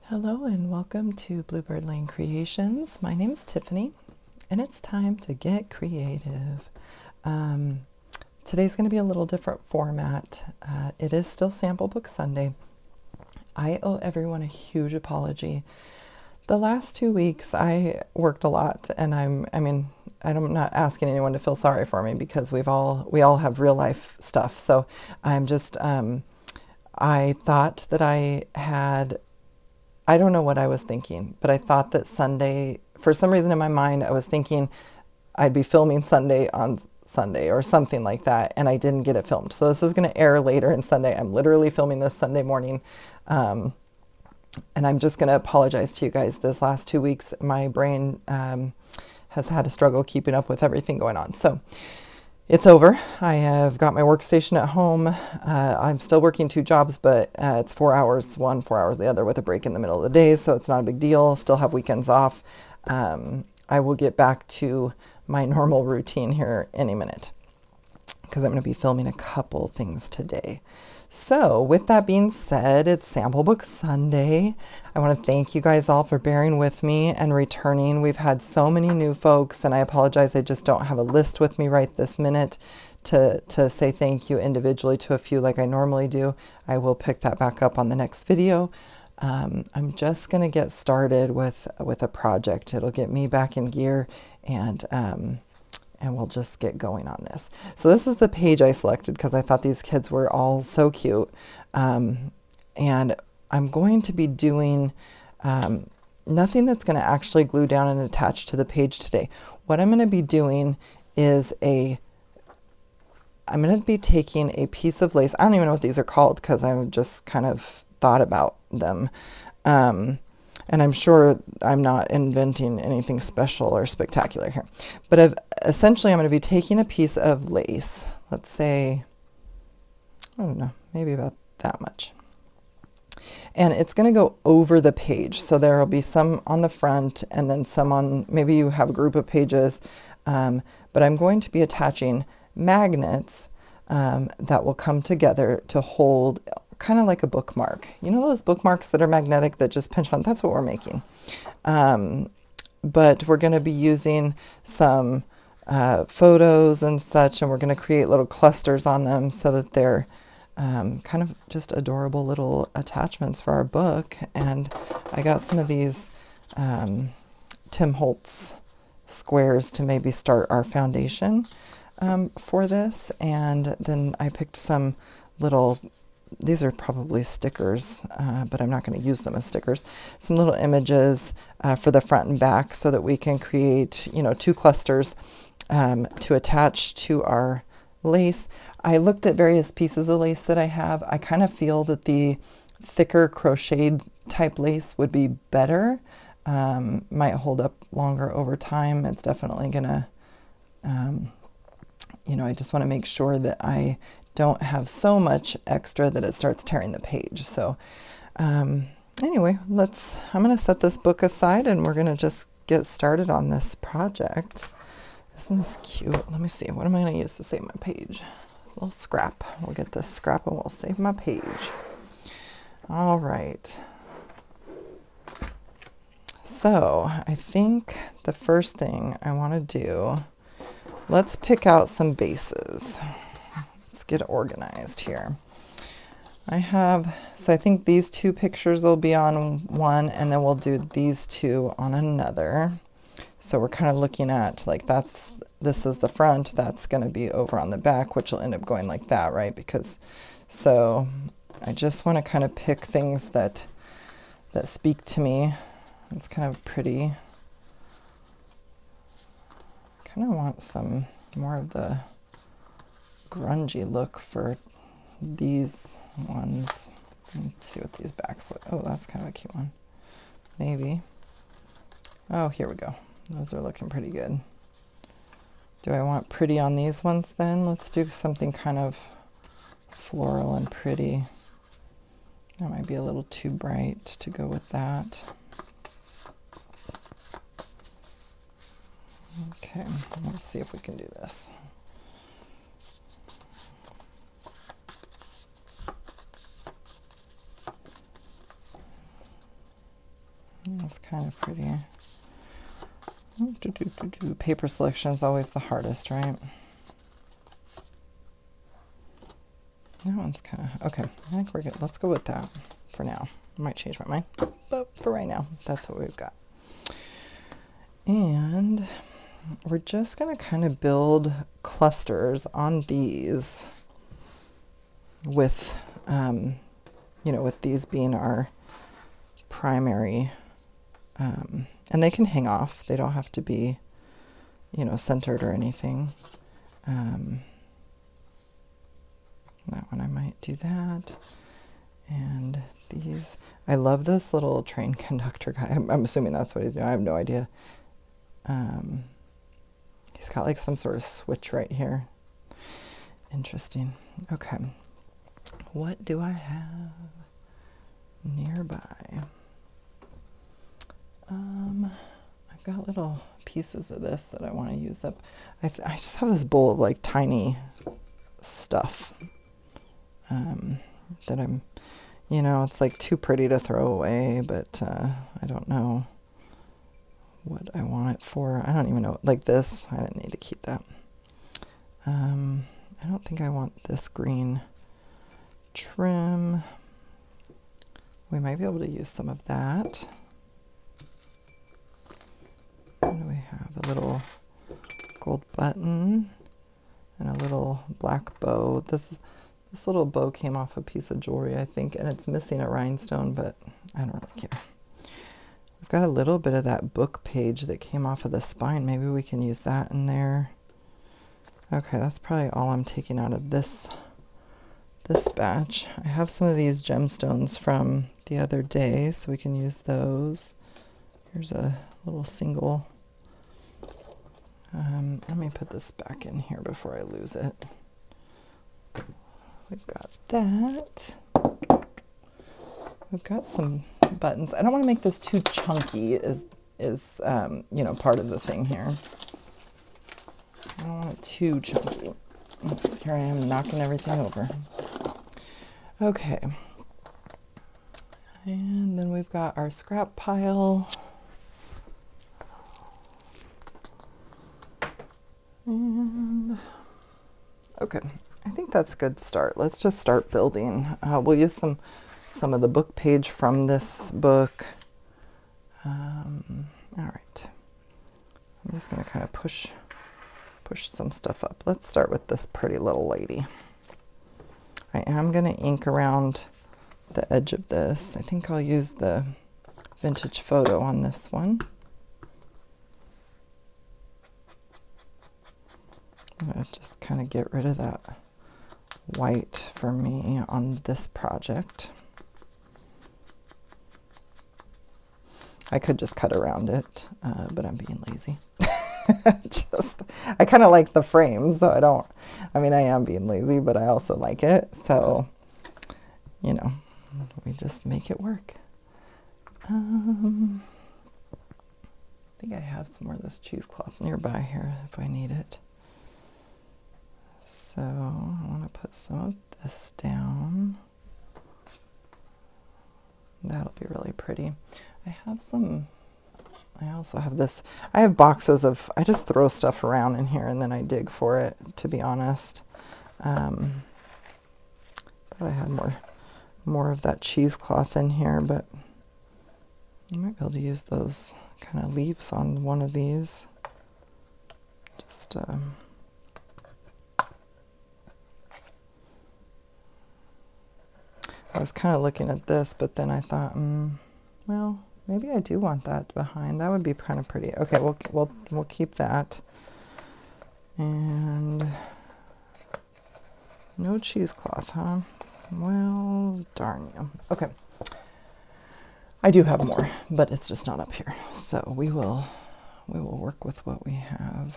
Hello and welcome to Bluebird Lane Creations. My name is Tiffany and it's time to get creative. Today's going to be a little different format. It is still Sample Book Sunday. I owe everyone a huge apology. The last 2 weeks I worked a lot and I'm not asking anyone to feel sorry for me because we all have real life stuff. So I'm just, I thought that I don't know what I was thinking, but I thought that Sunday, for some reason in my mind, I was thinking I'd be filming Sunday on Sunday or something like that, and I didn't get it filmed. So this is going to air later in Sunday. I'm literally filming this Sunday morning, and I'm just going to apologize to you guys. This last 2 weeks, my brain has had a struggle keeping up with everything going on. So it's over. I have got my workstation at home. I'm still working 2 jobs, but it's 4 hours one, 4 hours the other with a break in the middle of the day, so it's not a big deal. Still have weekends off. I will get back to my normal routine here any minute because I'm going to be filming a couple things today. So with that being said, it's Sample Book Sunday. I want to thank you guys all for bearing with me and returning. We've had so many new folks, and I apologize. I just don't have a list with me right this minute to say thank you individually to a few like I normally do. I will pick that back up on the next video. I'm just going to get started with a project. It'll get me back in gear, and we'll just get going on this. So this is the page I selected because I thought these kids were all so cute. And I'm going to be doing nothing that's going to actually glue down and attach to the page today. What I'm going to be doing is I'm going to be taking a piece of lace. I don't even know what these are called because I've just kind of thought about them. And I'm sure I'm not inventing anything special or spectacular here. But essentially, I'm going to be taking a piece of lace. Let's say, I don't know, maybe about that much. And it's going to go over the page. So there will be some on the front and then some on, maybe you have a group of pages. But I'm going to be attaching magnets that will come together to hold kind of like a bookmark. You know those bookmarks that are magnetic that just pinch on? That's what we're making. But we're going to be using some photos and such, and we're going to create little clusters on them so that they're kind of just adorable little attachments for our book. And I got some of these Tim Holtz squares to maybe start our foundation for this. And then I picked some little, these are probably stickers, but I'm not going to use them as stickers. Some little images for the front and back so that we can create, 2 clusters to attach to our lace. I looked at various pieces of lace that I have. I kind of feel that the thicker crocheted type lace would be better. Might hold up longer over time. It's definitely going to, I just want to make sure that I don't have so much extra that it starts tearing the page. So anyway, I'm going to set this book aside and we're going to just get started on this project. Isn't this cute? Let me see. What am I going to use to save my page? A little scrap. We'll get this scrap and we'll save my page. All right. So I think the first thing I want to do, let's pick out some bases. Get organized here. So I think these 2 pictures will be on one, and then we'll do these 2 on another. So we're kind of looking at like this is the front, that's going to be over on the back, which will end up going like that, right? So I just want to kind of pick things that speak to me. It's kind of pretty. Kind of want some more of the grungy look for these ones. Let's see what these backs look. Oh, that's kind of a cute one. Maybe. Oh, here we go. Those are looking pretty good. Do I want pretty on these ones then? Let's do something kind of floral and pretty. That might be a little too bright to go with that. Okay, let's see if we can do this. That's kind of pretty. Paper selection is always the hardest, right? That one's kind of, okay, I think we're good. Let's go with that for now. I might change my mind, but for right now, that's what we've got. And we're just going to kind of build clusters on these with, you know, with these being our primary, and they can hang off. They don't have to be, you know, centered or anything. That one I might do that. And these, I love this little train conductor guy. I'm assuming that's what he's doing. I have no idea. He's got like some sort of switch right here. Interesting. Okay. What do I have nearby? I've got little pieces of this that I want to use up. I just have this bowl of like tiny stuff that I'm, you know, it's like too pretty to throw away, but I don't know what I want it for. I don't even know, like this, I didn't need to keep that. I don't think I want this green trim. We might be able to use some of that. What do we have? A little gold button and a little black bow. This little bow came off a piece of jewelry, I think, and it's missing a rhinestone, but I don't really care. We've got a little bit of that book page that came off of the spine. Maybe we can use that in there. Okay, that's probably all I'm taking out of this batch. I have some of these gemstones from the other day, so we can use those. Here's a little single. Let me put this back in here before I lose it. We've got that. We've got some buttons. I don't want to make this too chunky is you know, part of the thing here. I don't want it too chunky. Oops, here I am knocking everything over. Okay. And then we've got our scrap pile. And okay, I think that's a good start. Let's just start building. We'll use some of the book page from this book. All right. I'm just going to kind of push some stuff up. Let's start with this pretty little lady. I am going to ink around the edge of this. I think I'll use the vintage photo on this one. I'm going to just kind of get rid of that white for me on this project. I could just cut around it, but I'm being lazy. I kind of like the frames, so I am being lazy, but I also like it. So, you know, we just make it work. I think I have some more of this cheesecloth nearby here if I need it. So I want to put some of this down. That'll be really pretty. I also have this. I have boxes of, I just throw stuff around in here and then I dig for it, to be honest. Thought I had more of that cheesecloth in here, but I might be able to use those kind of leaves on one of these. Just, I was kind of looking at this, but then I thought, well, maybe I do want that behind. That would be kind of pretty. Okay, we'll keep that. And no cheesecloth, huh? Well, darn you. Okay. I do have more, but it's just not up here. So we will work with what we have.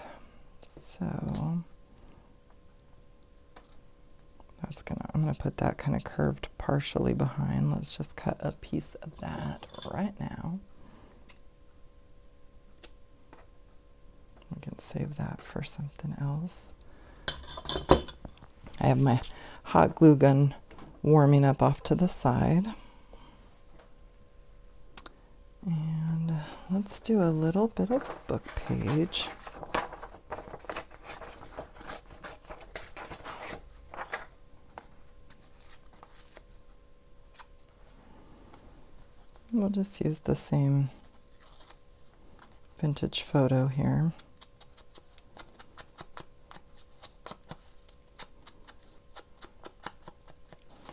So I'm gonna put that kind of curved partially behind. Let's just cut a piece of that right now. We can save that for something else. I have my hot glue gun warming up off to the side. And let's do a little bit of book page. We'll just use the same vintage photo here.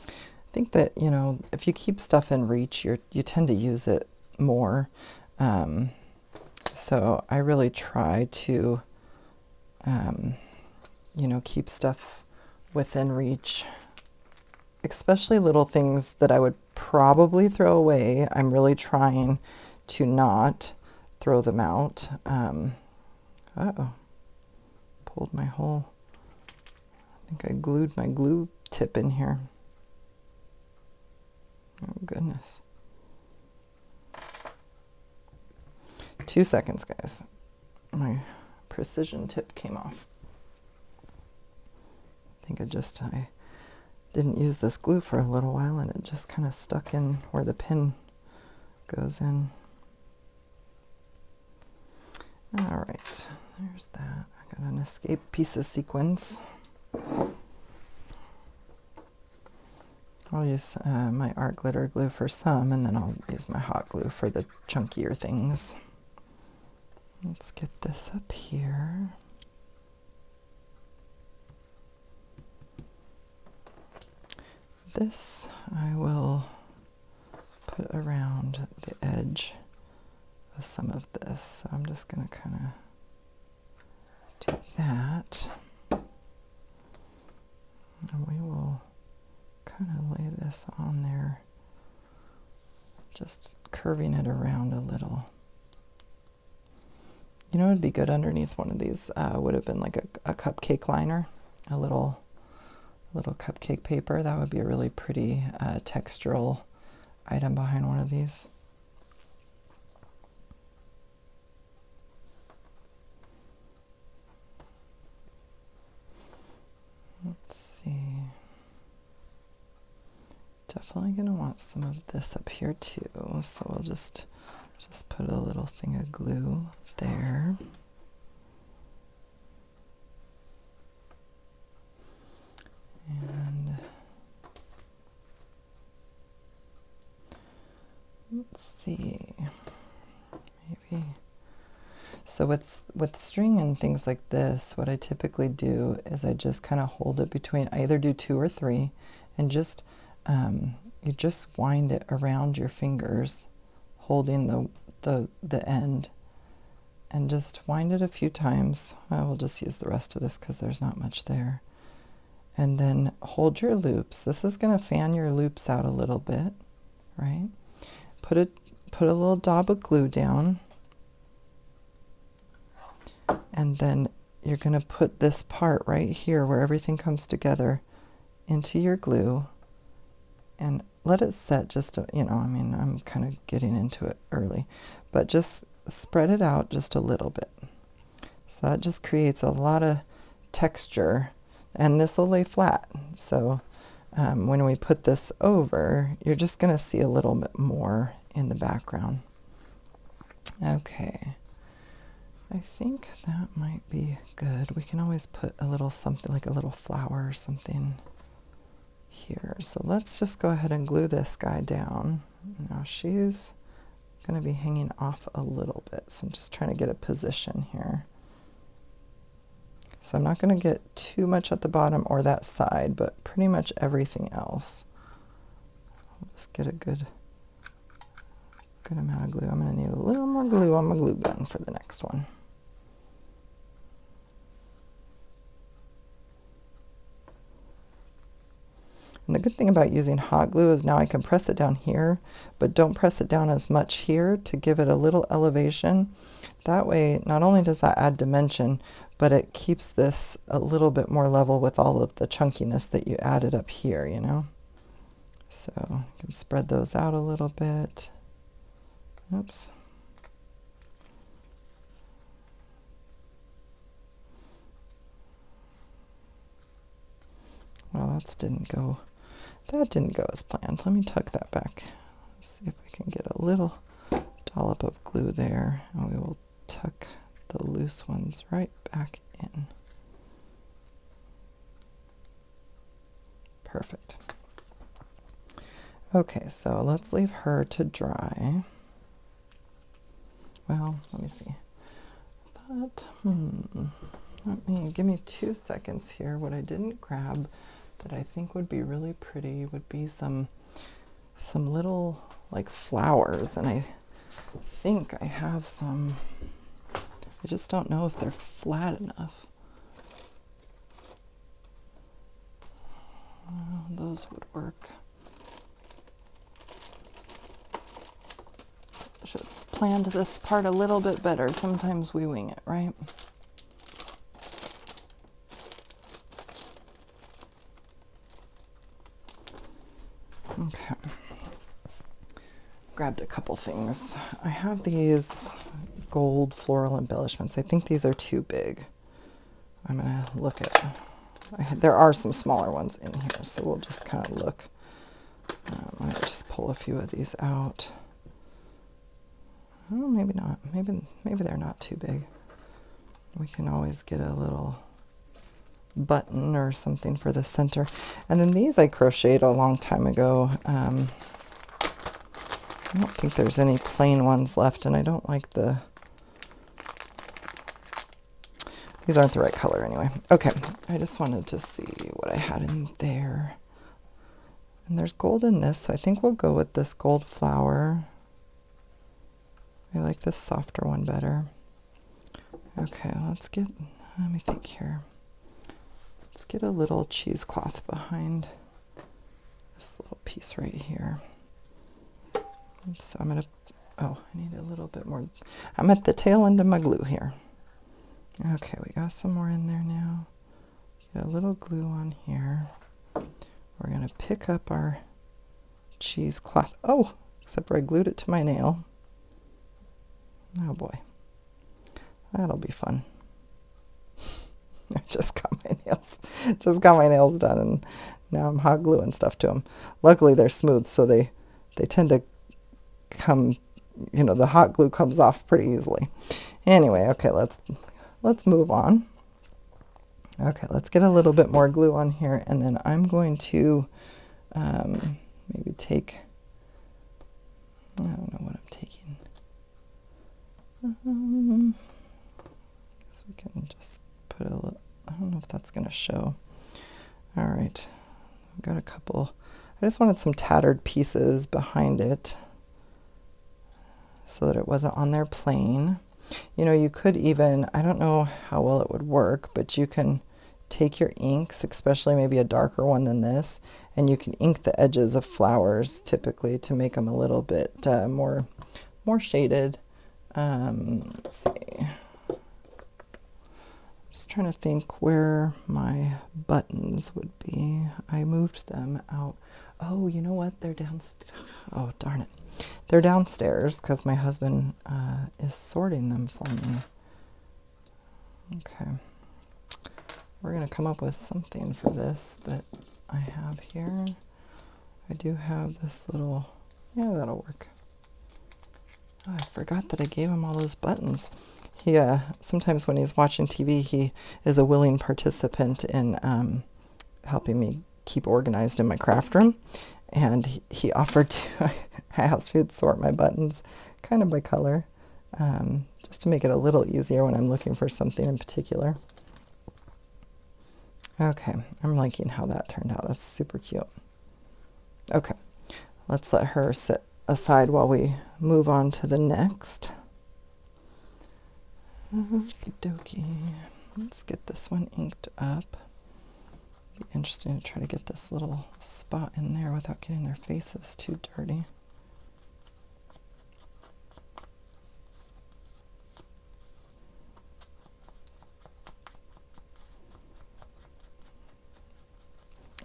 I think that, you know, if you keep stuff in reach, you tend to use it more. So I really try to, you know, keep stuff within reach, especially little things that I would probably throw away. I'm really trying to not throw them out. Uh-oh, pulled my whole, I think I glued my glue tip in here. Oh goodness. 2 seconds, guys. My precision tip came off. I think I didn't use this glue for a little while and it just kind of stuck in where the pin goes in. All right, there's that. I got an escape piece of sequins. I'll use my art glitter glue for some, and then I'll use my hot glue for the chunkier things. Let's get this up here. This I will put around the edge of some of this. So I'm just going to kind of do that. And we will kind of lay this on there, just curving it around a little. You know what would be good underneath one of these would have been like a cupcake liner, a little cupcake paper. That would be a really pretty textural item behind one of these. Let's see. Definitely going to want some of this up here too, so we'll just put a little thing of glue there. And let's see, maybe. So with string and things like this, what I typically do is I just kind of hold it between, I either do 2 or 3, and just you just wind it around your fingers, holding the end, and just wind it a few times. I will just use the rest of this because there's not much there. And then hold your loops. This is going to fan your loops out a little bit, right? Put a little dab of glue down, and then you're going to put this part right here where everything comes together into your glue and let it set just to, you know, I mean, I'm kind of getting into it early, but just spread it out just a little bit. So that just creates a lot of texture, and this will lay flat. So when we put this over, you're just going to see a little bit more in the background. Okay. I think that might be good. We can always put a little something, like a little flower or something here. So let's just go ahead and glue this guy down. Now she's going to be hanging off a little bit, so I'm just trying to get a position here. So I'm not going to get too much at the bottom or that side, but pretty much everything else. I'll just get a good amount of glue. I'm going to need a little more glue on my glue gun for the next one. And the good thing about using hot glue is now I can press it down here, but don't press it down as much here to give it a little elevation. That way, not only does that add dimension, but it keeps this a little bit more level with all of the chunkiness that you added up here, you know? So you can spread those out a little bit. Oops. Well, that didn't go as planned. Let me tuck that back. Let's see if we can get a little dollop of glue there, and we will tuck the loose ones right back in. Perfect. Okay, so let's leave her to dry. Well, let me see. But, give me 2 seconds here. What I didn't grab that I think would be really pretty would be some little like flowers, and I think I have some. I just don't know if they're flat enough. Those would work. Should have planned this part a little bit better. Sometimes we wing it, right? Okay. Grabbed a couple things. I have these gold floral embellishments. I think these are too big. I'm gonna look at, there are some smaller ones in here, so we'll just kind of look. I'm gonna just pull a few of these out. Oh, maybe not. Maybe they're not too big. We can always get a little button or something for the center. And then these I crocheted a long time ago. I don't think there's any plain ones left, and I don't like the... These aren't the right color anyway. Okay, I just wanted to see what I had in there. And there's gold in this, so I think we'll go with this gold flower. I like this softer one better. Okay, let me think here. Let's get a little cheesecloth behind this little piece right here. And so I'm gonna, I need a little bit more. I'm at the tail end of my glue here. Okay, we got some more in there now. Get a little glue on here. We're gonna pick up our cheesecloth. Oh, except for I glued it to my nail. Oh boy, that'll be fun. I just got my nails done, and now I'm hot gluing stuff to them. Luckily they're smooth, so they tend to come, the hot glue comes off pretty easily. Anyway, okay, let's move on. Okay, let's get a little bit more glue on here, and then I'm going to maybe take, I don't know what I'm taking. Guess we can just put a little, I don't know if that's going to show. All right, I've got a couple. I just wanted some tattered pieces behind it so that it wasn't on there plain. You could even, I don't know how well it would work, but you can take your inks, especially maybe a darker one than this, and you can ink the edges of flowers typically to make them a little bit more shaded. Let's see. Just trying to think where my buttons would be. I moved them out. Oh, you know what? They're downstairs. Oh, darn it. They're downstairs because my husband is sorting them for me. Okay. We're going to come up with something for this that I have here. I do have this little, yeah, that'll work. Oh, I forgot that I gave him all those buttons. He, sometimes when he's watching TV, he is a willing participant in helping me keep organized in my craft room. And he offered to ask me to sort my buttons kind of by color, just to make it a little easier when I'm looking for something in particular. Okay, I'm liking how that turned out. That's super cute. Okay, let's let her sit aside while we move on to the next. Okie dokie. Let's get this one inked up. Be interesting to try to get this little spot in there without getting their faces too dirty.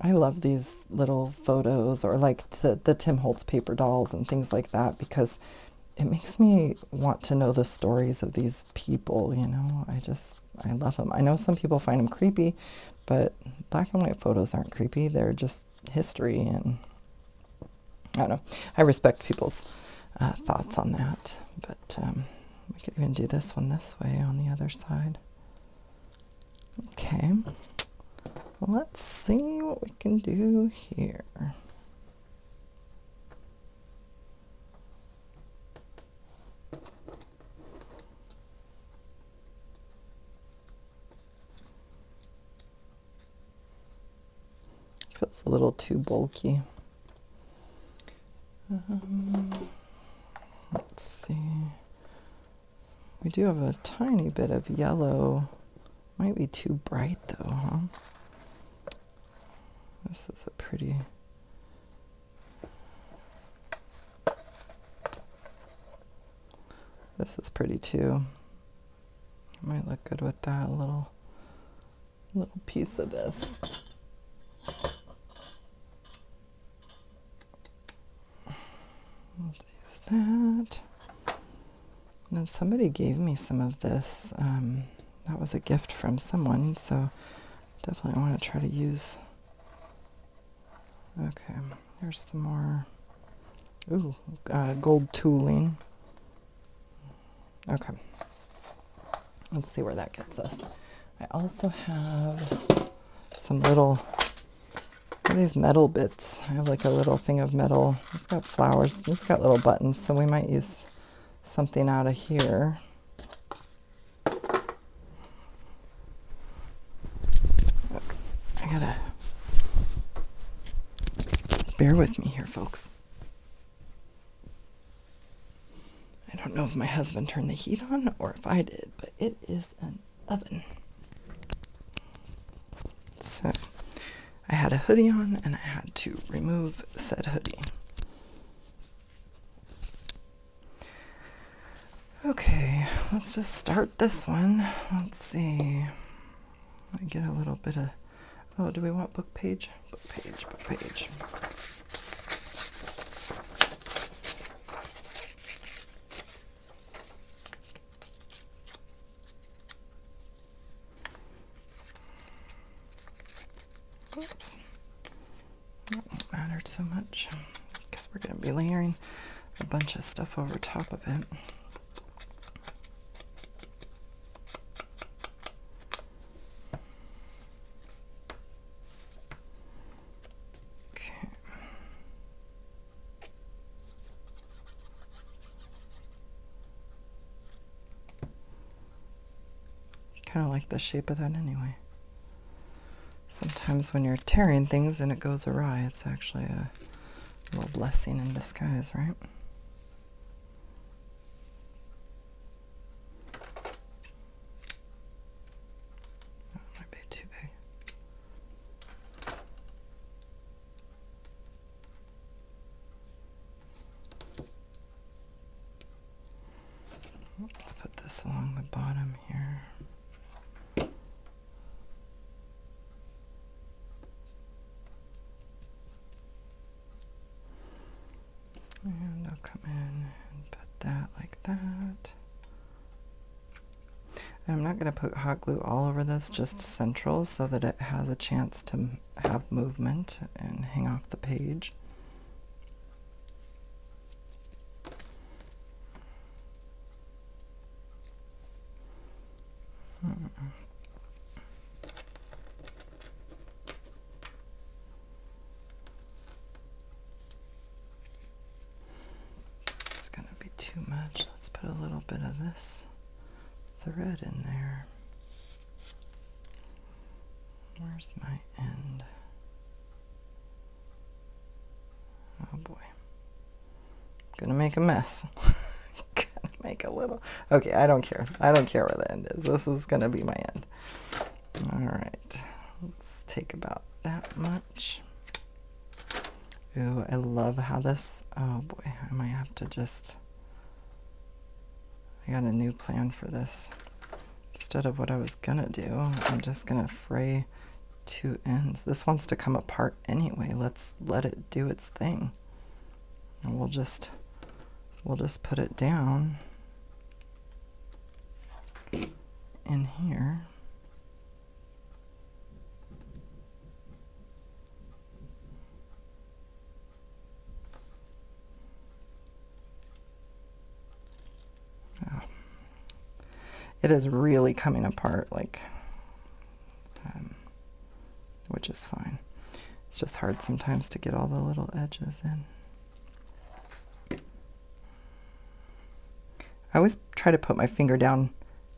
I love these little photos, or like the Tim Holtz paper dolls and things like that, because it makes me want to know the stories of these people, I love them. I know some people find them creepy, but black and white photos aren't creepy. They're just history, and I don't know. I respect people's thoughts on that. But we could even do this one this way on the other side. Okay, well, let's see what we can do here. Feels a little too bulky. Let's see. We do have a tiny bit of yellow. Might be too bright though, huh? This is a pretty... This is pretty too. Might look good with that little piece of this. Let's use that. And then somebody gave me some of this. That was a gift from someone, so definitely want to try to use. Okay, here's some more. Ooh, gold tooling. Okay, let's see where that gets us. I also have some little, what are these metal bits? I have like a little thing of metal. It's got flowers. It's got little buttons, so we might use something out of here. I gotta bear with me here, folks. I don't know if my husband turned the heat on or if I did, but it is an oven. So I had a hoodie on and I had to remove said hoodie. Okay, let's just start this one. Let's see. I get a little bit of, oh, do we want book page? Book page, book page. Oops. That won't matter so much because we're going to be layering a bunch of stuff over top of it. Kind of like the shape of that anyway. Sometimes when you're tearing things and it goes awry, it's actually a little blessing in disguise, right? That might be too big. Let's put this along the bottom here. And I'll come in and put that like that. And I'm not going to put hot glue all over this, just central so that it has a chance to have movement and hang off the page. Too much. Let's put a little bit of this thread in there. Where's my end? Oh boy. Gonna make a mess. Gonna make a little. Okay, I don't care. I don't care where the end is. This is gonna be my end. Alright. Let's take about that much. Ooh, I love how this. Oh boy, I might have to just. I got a new plan for this. Instead of what I was gonna do, I'm just gonna fray two ends. This wants to come apart anyway. Let's let it do its thing. And we'll just put it down in here. It is really coming apart, like, which is fine. It's just hard sometimes to get all the little edges in. I always try to put my finger down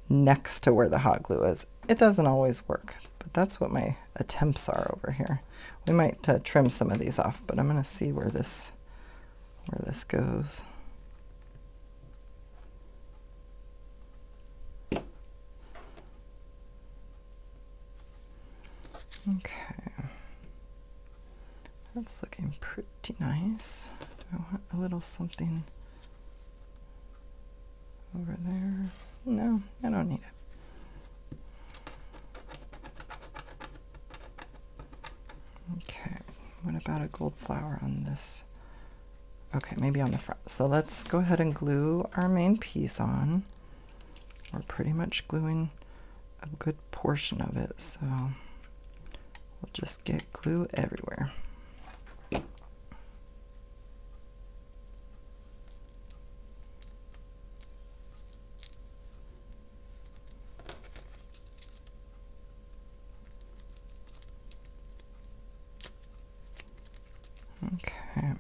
next to where the hot glue is. It doesn't always work, but that's what my attempts are over here. We might trim some of these off, but I'm going to see where this goes. Okay, that's looking pretty nice. Do I want a little something over there? No, I don't need it. Okay, what about a gold flower on this? Okay, maybe on the front. So let's go ahead and glue our main piece on. We're pretty much gluing a good portion of it, so we'll just get glue everywhere. Okay.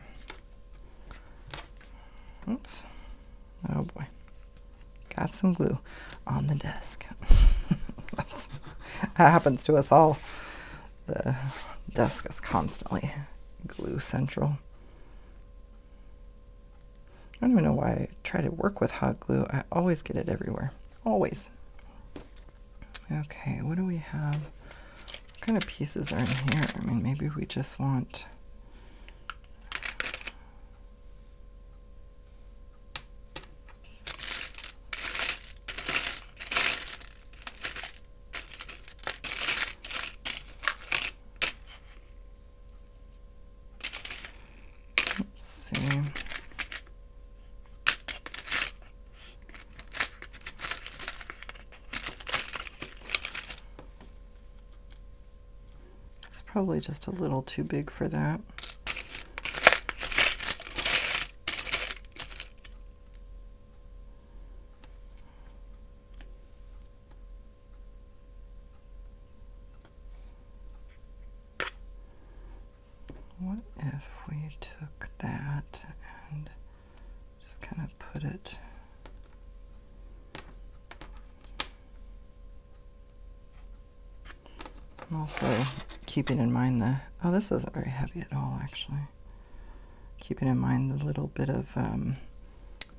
Oops. Oh boy. Got some glue on the desk. That happens to us all. The desk is constantly glue central. I don't even know why I try to work with hot glue. I always get it everywhere. Always. Okay, what do we have? What kind of pieces are in here? I mean, maybe we just want... Probably just a little too big for that. What if we took that and just kind of put it... I'm also keeping in mind the, oh, this isn't very heavy at all, actually. Keeping in mind the little bit of,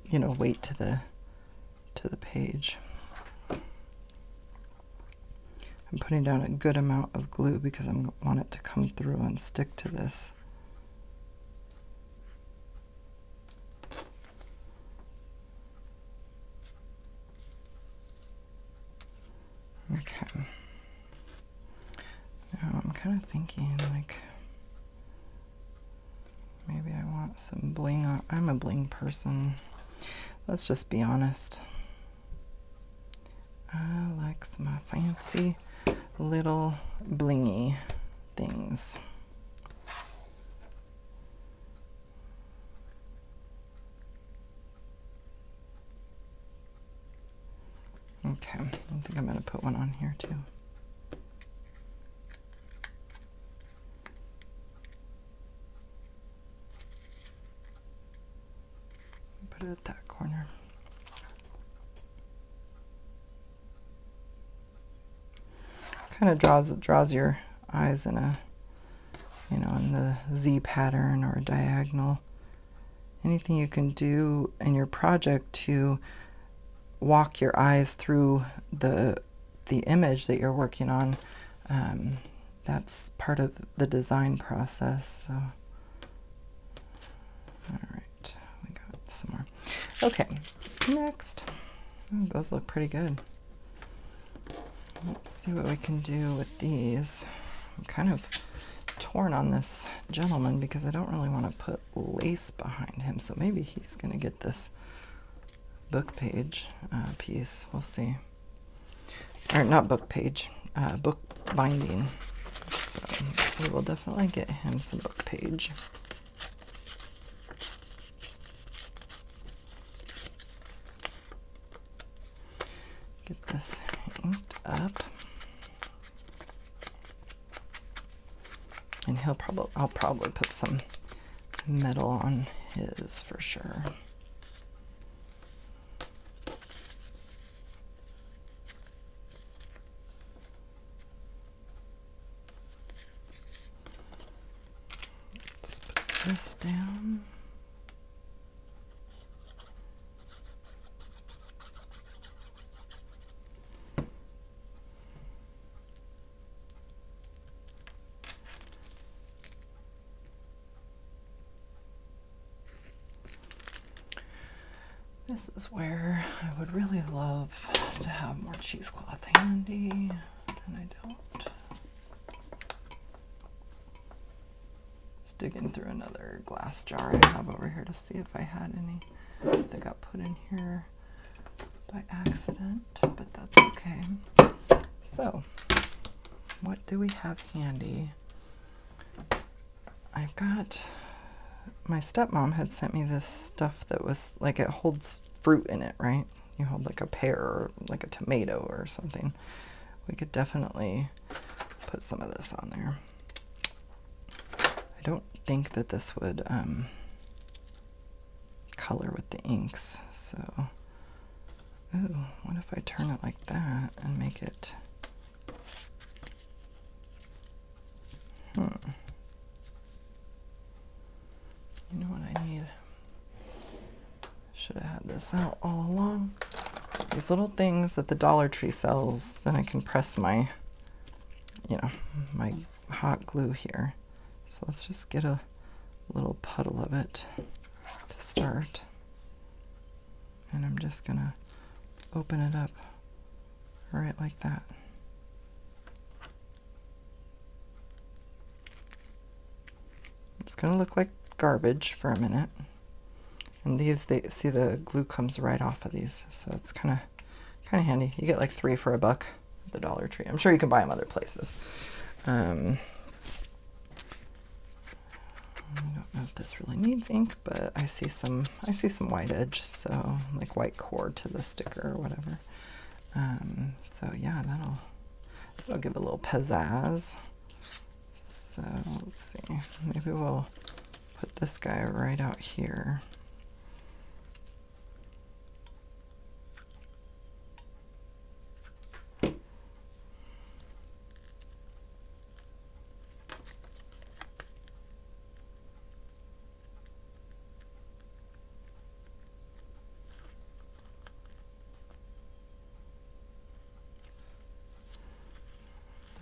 you know, weight to the page. I'm putting down a good amount of glue because I want it to come through and stick to this. Okay. Now I'm kind of thinking, like, maybe I want some bling on. I'm a bling person. Let's just be honest. I like some fancy little blingy things. Okay, I think I'm going to put one on here too. Put it at that corner. Kind of draws your eyes in a, you know, in the Z pattern or diagonal. Anything you can do in your project to walk your eyes through the image that you're working on, that's part of the design process. So, all right, we got some more. Okay, next. Oh, those look pretty good. Let's see what we can do with these. I'm kind of torn on this gentleman because I don't really want to put lace behind him, so maybe he's going to get this book page piece. We'll see. Or not book page, book binding. So we will definitely get him some book page. Get this I'll probably put some metal on his for sure. Let's put this down. This is where I would really love to have more cheesecloth handy, and I don't. Just digging through another glass jar I have over here to see if I had any that got put in here by accident, but that's okay. So, what do we have handy? I've got, my stepmom had sent me this stuff that was like, it holds fruit in it, right? You hold like a pear or like a tomato or something. We could definitely put some of this on there. I don't think that this would color with the inks, so, ooh, what if I turn it like that and make it, You know what I need? Should have had this out all along. These little things that the Dollar Tree sells, then I can press my, my hot glue here. So let's just get a little puddle of it to start. And I'm just gonna open it up right like that. It's gonna look like garbage for a minute. And these, see the glue comes right off of these, so it's kind of handy. You get like 3 for $1 at the Dollar Tree. I'm sure you can buy them other places. I don't know if this really needs ink, but I see some white edge, so like white cord to the sticker or whatever. So yeah, that'll give a little pizzazz. So let's see, maybe we'll put this guy right out here.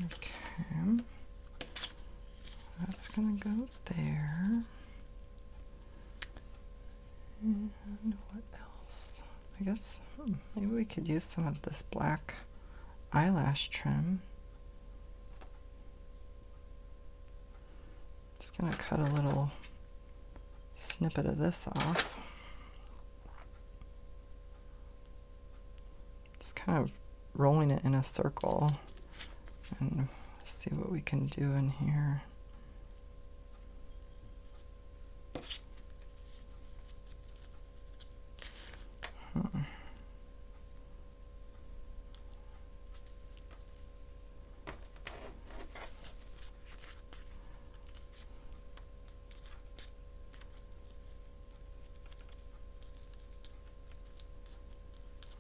Okay, that's gonna go there. And what else? I guess maybe we could use some of this black eyelash trim. Just gonna cut a little snippet of this off. Just kind of rolling it in a circle and see what we can do in here.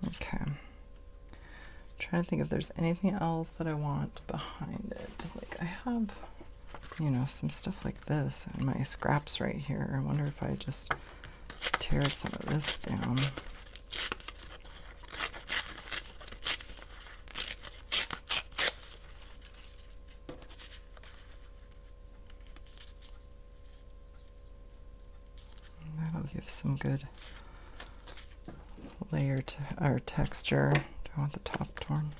Okay. Trying to think if there's anything else that I want behind it. Like I have, some stuff like this and my scraps right here. I wonder if I just tear some of this down. That'll give some good layer to our texture. Do I want the top torn?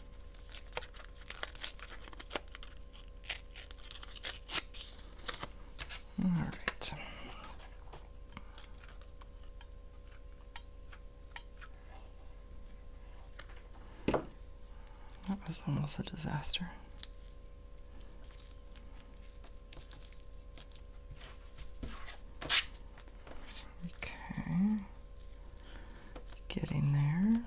All right. That was almost a disaster. Okay. Getting there.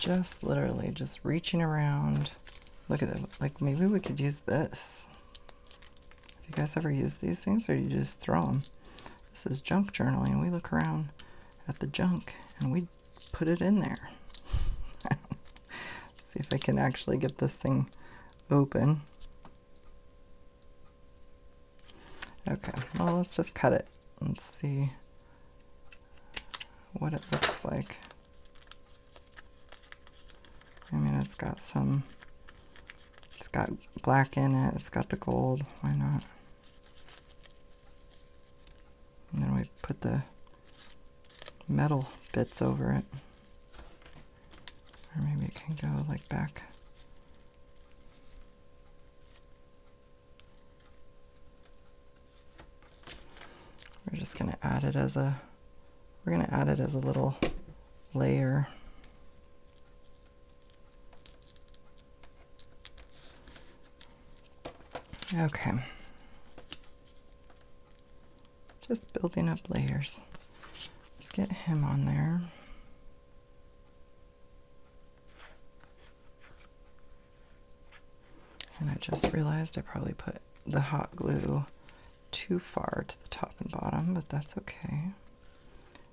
just literally just reaching around. Look at it. Like maybe we could use this. Have you guys ever used these things, or do you just throw them? This is junk journaling. We look around at the junk and we put it in there. See if I can actually get this thing open. Okay, well, let's just cut it and see what it looks like. I mean, it's got black in it, it's got the gold, why not? And then we put the metal bits over it. Or maybe it can go like back. We're just going to add it as a little layer. Okay. Just building up layers. Let's get him on there. And I just realized I probably put the hot glue too far to the top and bottom, but that's okay.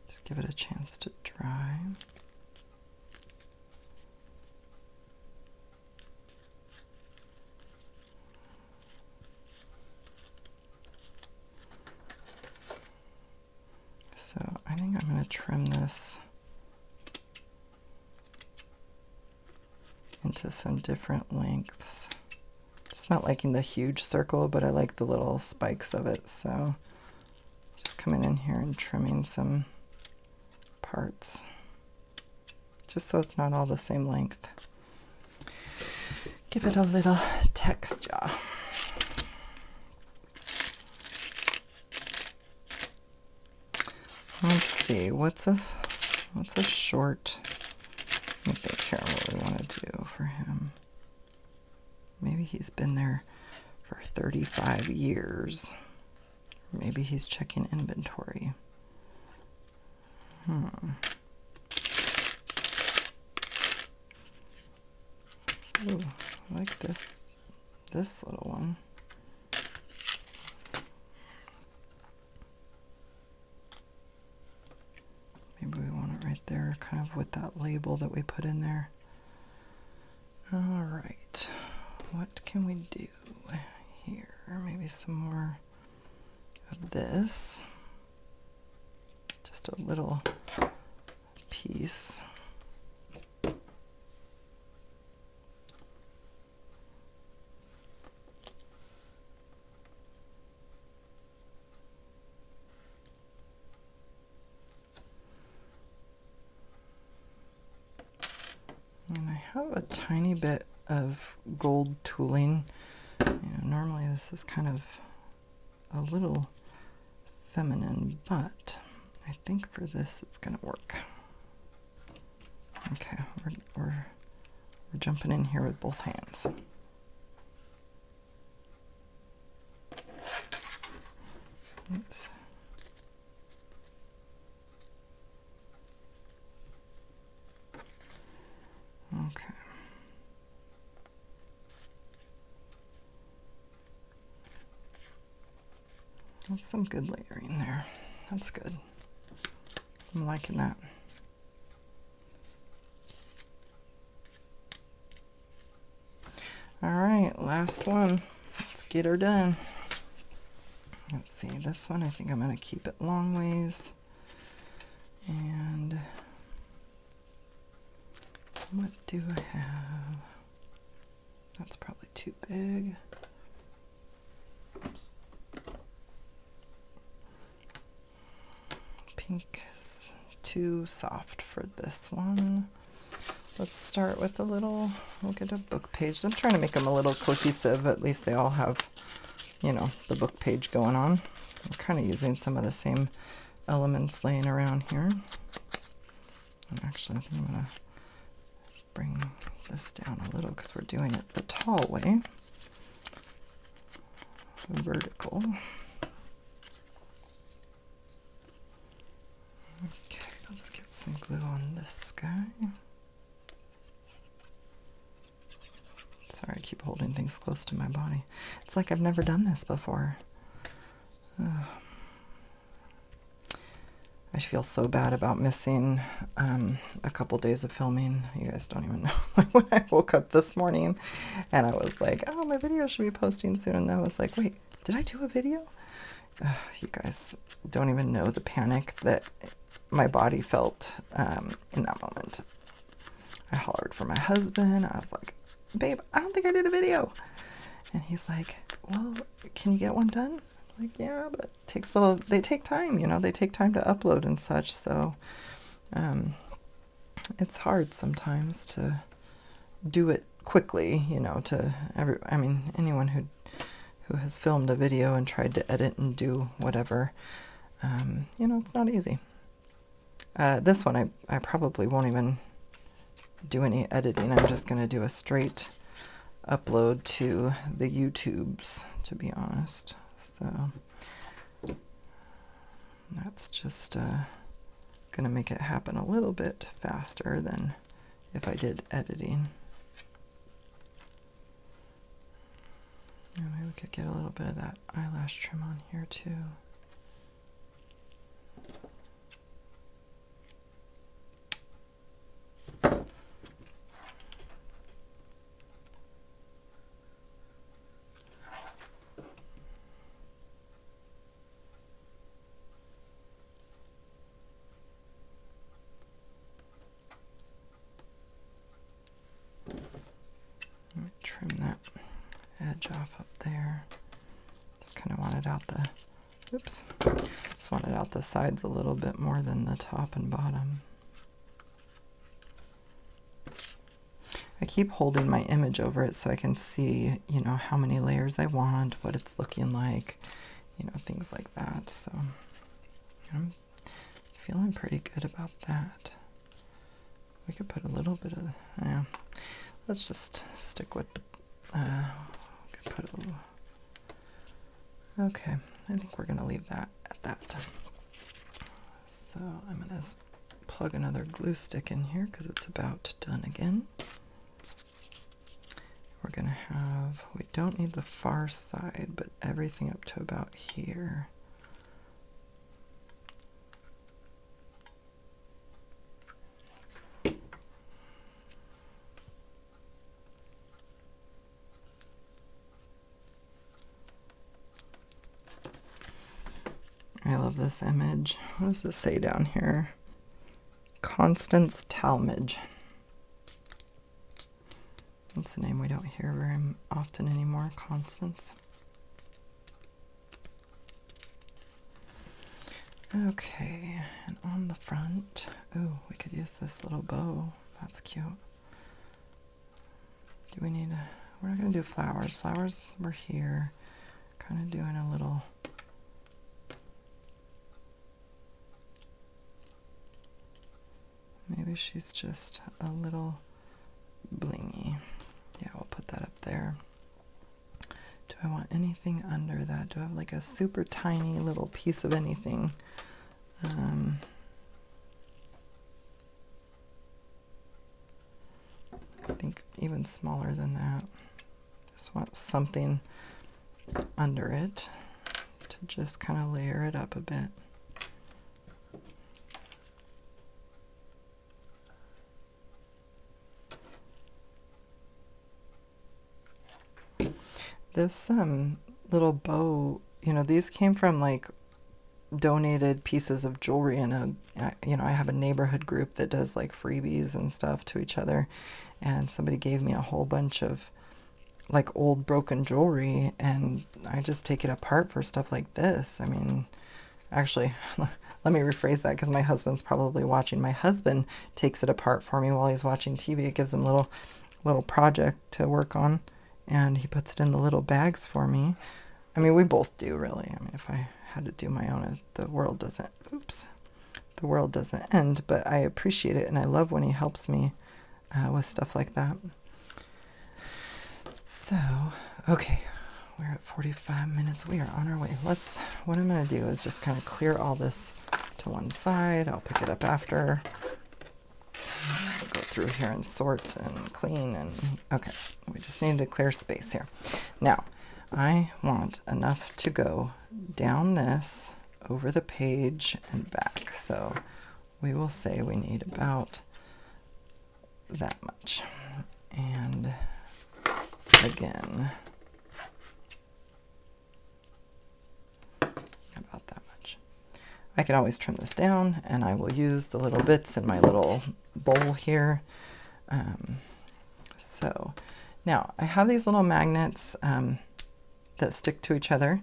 Just give it a chance to dry. So I think I'm going to trim this into some different lengths. Just not liking the huge circle, but I like the little spikes of it, so just coming in here and trimming some parts, just so it's not all the same length. Give it a little texture. Let's see, what's a short, let me think here what we want to do for him. Maybe he's been there for 35 years. Maybe he's checking inventory. Ooh, I like this little one. Maybe we want it right there, kind of with that label that we put in there. All right. What can we do here? Maybe some more of this. Just a little piece. And I have a tiny bit of gold tooling. Normally this is kind of a little feminine, but I think for this it's gonna work. Okay, we're jumping in here with both hands. Oops. Okay. That's some good layering there. That's good. I'm liking that. All right, last one. Let's get her done. Let's see, this one I think I'm going to keep it long ways. And what do I have? That's probably too big. Oops. Pink is too soft for this one. Let's start with a little, we'll get a book page. I'm trying to make them a little cohesive. At least they all have, you know, the book page going on. I'm kind of using some of the same elements laying around here. And actually, I think I'm going to bring this down a little because we're doing it the tall way. Vertical. Okay, let's get some glue on this guy. close to my body. It's like I've never done this before. Ugh. I feel so bad about missing a couple days of filming. You guys don't even know. When I woke up this morning and I was like, oh, my video should be posting soon. And I was like, wait, did I do a video? You guys don't even know the panic that my body felt in that moment. I hollered for my husband. I was like, babe, I don't think I did a video. And he's like, well, can you get one done? I'm like, yeah, but it takes they take time, you know, they take time to upload and such. So it's hard sometimes to do it quickly, you know, I mean, anyone who has filmed a video and tried to edit and do whatever, you know, it's not easy. This one, I probably won't even do any editing. I'm just going to do a straight upload to the YouTubes, to be honest. So that's just going to make it happen a little bit faster than if I did editing. Maybe we could get a little bit of that eyelash trim on here too. Let me trim that edge off up there. Just kind of wanted out just wanted out the sides a little bit more than the top and bottom. I keep holding my image over it so I can see, you know, how many layers I want, what it's looking like, you know, things like that. So I'm feeling pretty good about that. We could put a little bit of, yeah, let's just stick with the, we could put a little, okay, I think we're going to leave that at that. So I'm going to plug another glue stick in here because it's about done again. We're going to have, we don't need the far side, but everything up to about here. I love this image. What does it say down here? Constance Talmadge. That's a name we don't hear very often anymore, Constance. Okay, and on the front, ooh, we could use this little bow. That's cute. Do we need we're not going to do flowers. Flowers were here. Kind of doing a little, maybe she's just a little blingy. Yeah, we'll put that up there. Do I want anything under that? Do I have like a super tiny little piece of anything? I think even smaller than that. Just want something under it to just kind of layer it up a bit. This little bow, you know, these came from like donated pieces of jewelry in a, you know, I have a neighborhood group that does like freebies and stuff to each other, and somebody gave me a whole bunch of like old broken jewelry, and I just take it apart for stuff like this. I mean, actually, let me rephrase that because my husband's probably watching. My husband takes it apart for me while he's watching TV. It gives him a little project to work on, and he puts it in the little bags for me. I mean, we both do, really. I mean, if I had to do my own, the world doesn't, the world doesn't end, but I appreciate it, and I love when he helps me with stuff like that. So, okay, we're at 45 minutes. We are on our way. What I'm going to do is just kind of clear all this to one side. I'll pick it up after. Go through here and sort and clean and okay, we just need to clear space here. Now I want enough to go down this, over the page and back, so we will say we need about that much, and again about that much. I can always trim this down, and I will use the little bits in my little bowl here. So now I have these little magnets that stick to each other.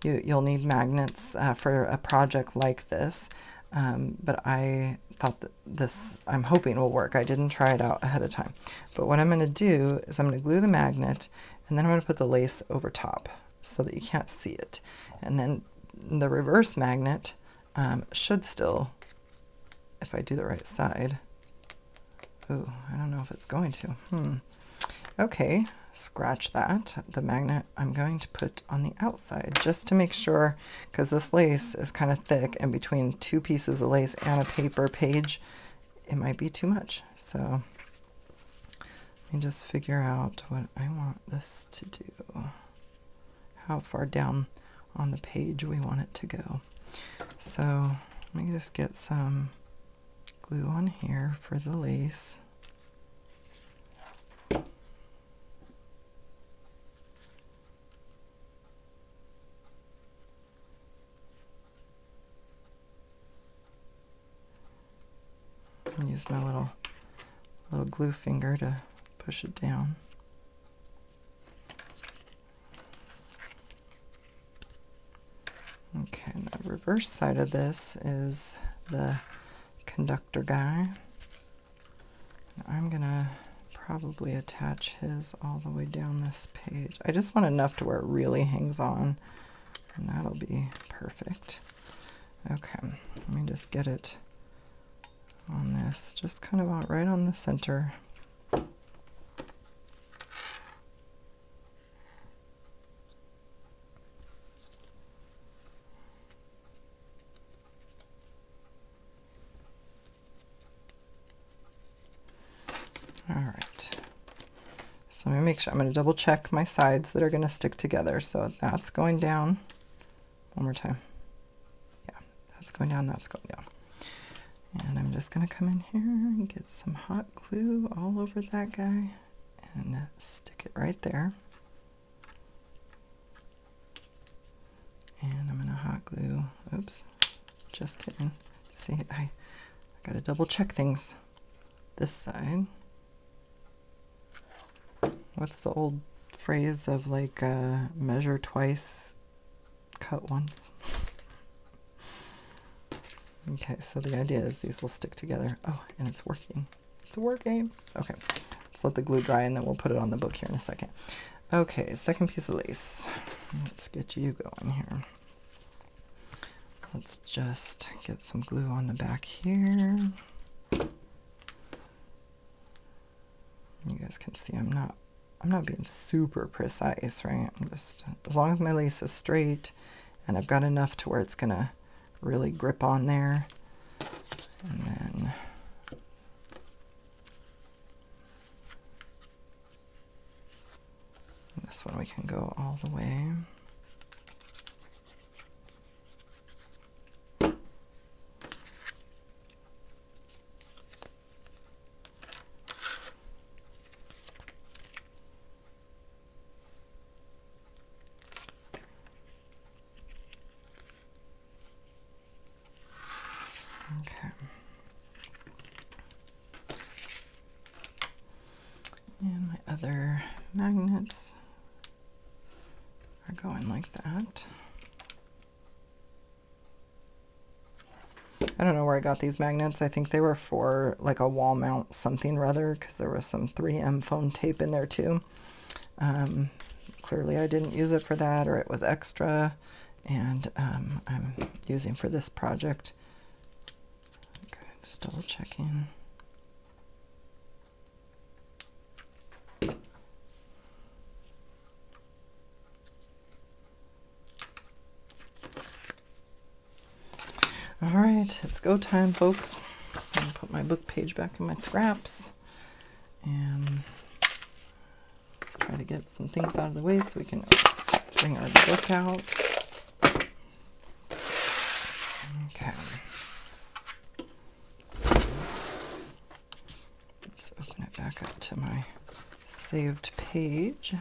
You'll need magnets for a project like this, but I thought that this, I'm hoping will work. I didn't try it out ahead of time. But what I'm going to do is I'm going to glue the magnet, and then I'm going to put the lace over top so that you can't see it. And then the reverse magnet should still, if I do the right side, ooh, I don't know if it's going to. Okay, scratch that. The magnet I'm going to put on the outside just to make sure, because this lace is kind of thick, and between two pieces of lace and a paper page, it might be too much. So let me just figure out what I want this to do, how far down on the page we want it to go. So let me just get some glue on here for the lace. Use my little glue finger to push it down. Okay, and the reverse side of this is the conductor guy. I'm gonna probably attach his all the way down this page. I just want enough to where it really hangs on, and that'll be perfect. Okay, let me just get it on this, just kind of right on the center. All right, so I'm going to make sure, I'm going to double check my sides that are going to stick together. So that's going down. One more time. Yeah, that's going down, that's going down. And I'm just going to come in here and get some hot glue all over that guy and stick it right there. And I'm going to hot glue, oops, just kidding. See, I got to double check things. This side. What's the old phrase of like measure twice, cut once? Okay, so the idea is these will stick together. Oh, and it's working. It's working. Okay, let's let the glue dry and then we'll put it on the book here in a second. Okay, second piece of lace. Let's get you going here. Let's just get some glue on the back here. You guys can see I'm not being super precise, right? I'm just, as long as my lace is straight and I've got enough to where it's gonna really grip on there. And then this one we can go all the way. Okay. And my other magnets are going like that. I don't know where I got these magnets. I think they were for like a wall mount something or other, because there was some 3M foam tape in there too. Clearly I didn't use it for that, or it was extra, and I'm using for this project. Okay, just double checking. All right, it's go time, folks. I'm gonna put my book page back in my scraps. And try to get some things out of the way so we can bring our book out. Okay. Let's open it back up to my saved page.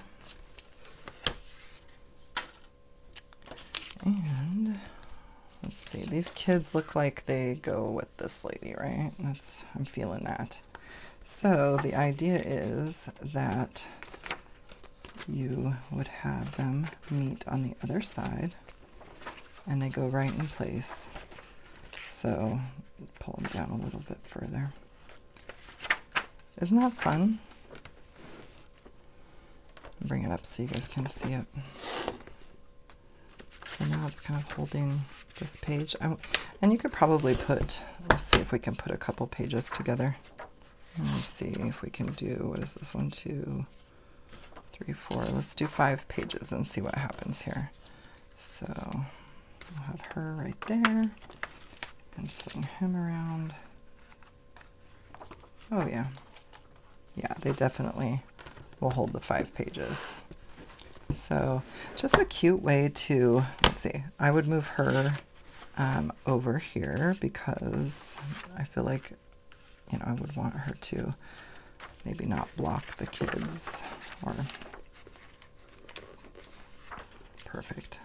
And let's see, these kids look like they go with this lady, right? I'm feeling that. So the idea is that you would have them meet on the other side and they go right in place. So pull them down a little bit further. Isn't that fun? Bring it up so you guys can see it. So now it's kind of holding this page. And you could probably put, let's see if we can put a couple pages together. Let me see if we can do, what is this, 1, 2, 3, 4. Let's do 5 pages and see what happens here. So I'll have her right there and swing him around. Oh yeah. Yeah, they definitely will hold the 5 pages. So just a cute way to, let's see, I would move her over here because I feel like, you know, I would want her to maybe not block the kids, or perfect.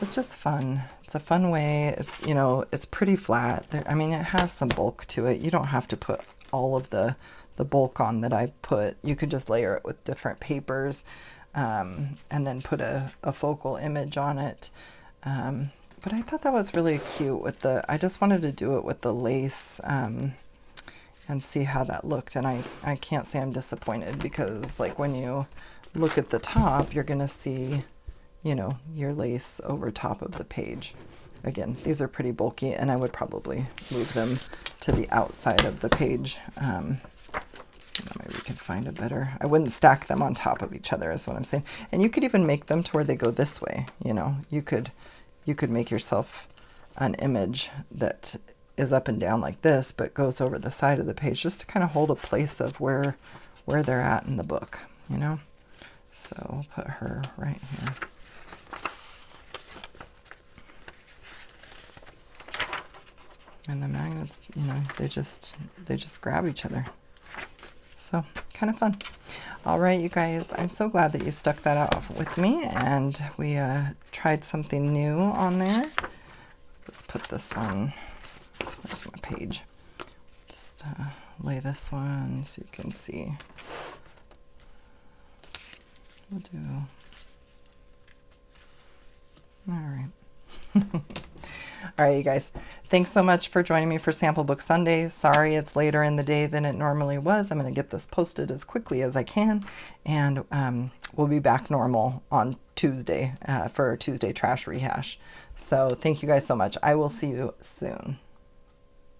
It's just fun. It's a fun way. It's, you know, it's pretty flat. I mean, it has some bulk to it. You don't have to put all of the bulk on that I put. You could just layer it with different papers and then put a focal image on it. But I thought that was really cute with I just wanted to do it with the lace and see how that looked. And I can't say I'm disappointed because, like, when you look at the top, you're going to see, you know, your lace over top of the page. Again, these are pretty bulky and I would probably move them to the outside of the page. Maybe we can find a better, I wouldn't stack them on top of each other is what I'm saying. And you could even make them to where they go this way. You know, you could make yourself an image that is up and down like this, but goes over the side of the page just to kind of hold a place of where they're at in the book, you know? So we'll put her right here. And the magnets, you know, they just grab each other. So kind of fun. All right, you guys, I'm so glad that you stuck that out with me and we tried something new on there. Just put this one, there's my page. Just lay this one so you can see. We'll do, all right. All right, you guys, thanks so much for joining me for Sample Book Sunday. Sorry it's later in the day than it normally was. I'm going to get this posted as quickly as I can, and we'll be back normal on Tuesday for Tuesday Trash Rehash. So thank you guys so much. I will see you soon.